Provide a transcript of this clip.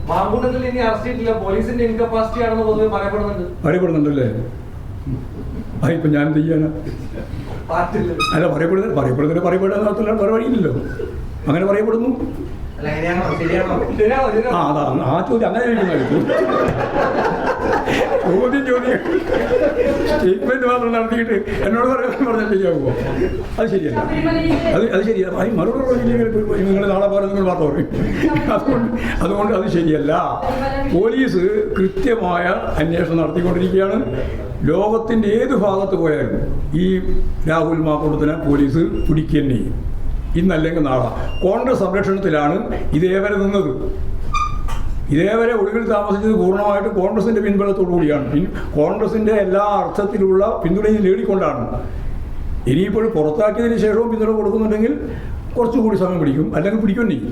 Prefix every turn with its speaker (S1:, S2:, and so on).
S1: മാങ്കൂട്ടത്തിൽ ഇനി അറസ്റ്റ് ചെയ്തില്ല, പോലീസിന്റെ ഇൻകപ്പാസിറ്റി ആണെന്ന് പൊതുവെ
S2: പറയപ്പെടുന്നുണ്ടല്ലേ? ഇപ്പൊ ഞാൻ എന്ത് ചെയ്യാനാ? അല്ല, പറയപ്പെടുന്നതിന് വേറെ വഴിയില്ലല്ലോ. അങ്ങനെ പറയപ്പെടുന്നു. അതാണ് ആ ചോദ്യം. അങ്ങനെ ചോദ്യം സ്റ്റേറ്റ്മെന്റ് മാത്രം നടത്തിയിട്ട് എന്നോട് പറഞ്ഞാൽ ചെയ്യാമോ? അത് ശരിയല്ല. അത് ശരിയല്ല. മറുപടി പറഞ്ഞില്ലെങ്കിൽ നിങ്ങൾ നാളെ പോലെ നിങ്ങൾ മാത്രം പറയും. അതുകൊണ്ട് അത് ശരിയല്ല. പോലീസ് കൃത്യമായ അന്വേഷണം നടത്തിക്കൊണ്ടിരിക്കുകയാണ്. ലോകത്തിൻ്റെ ഏത് ഭാഗത്ത് പോയാലും ഈ രാഹുൽ മാങ്കൂട്ടത്തിനെ പോലീസ് പിടിക്കുക ചെയ്യും. ഇന്നല്ലെങ്കിൽ നാളെ. കോൺഗ്രസ് സംരക്ഷണത്തിലാണ് ഇതേവരെ നിന്നത്. ഇതേവരെ ഒടുവിൽ താമസിച്ചത് പൂർണ്ണമായിട്ട് കോൺഗ്രസിൻ്റെ പിൻബലത്തോടു കൂടിയാണ്. കോൺഗ്രസിൻ്റെ എല്ലാ അർത്ഥത്തിലുള്ള പിന്തുണയും നേടിക്കൊണ്ടാണ്. ഇനിയിപ്പോൾ പുറത്താക്കിയതിന് ശേഷവും പിന്തുണ കൊടുക്കുന്നുണ്ടെങ്കിൽ കുറച്ചുകൂടി സമയം പിടിക്കും, അല്ലെങ്കിൽ പിടിക്കും ചെയ്യും.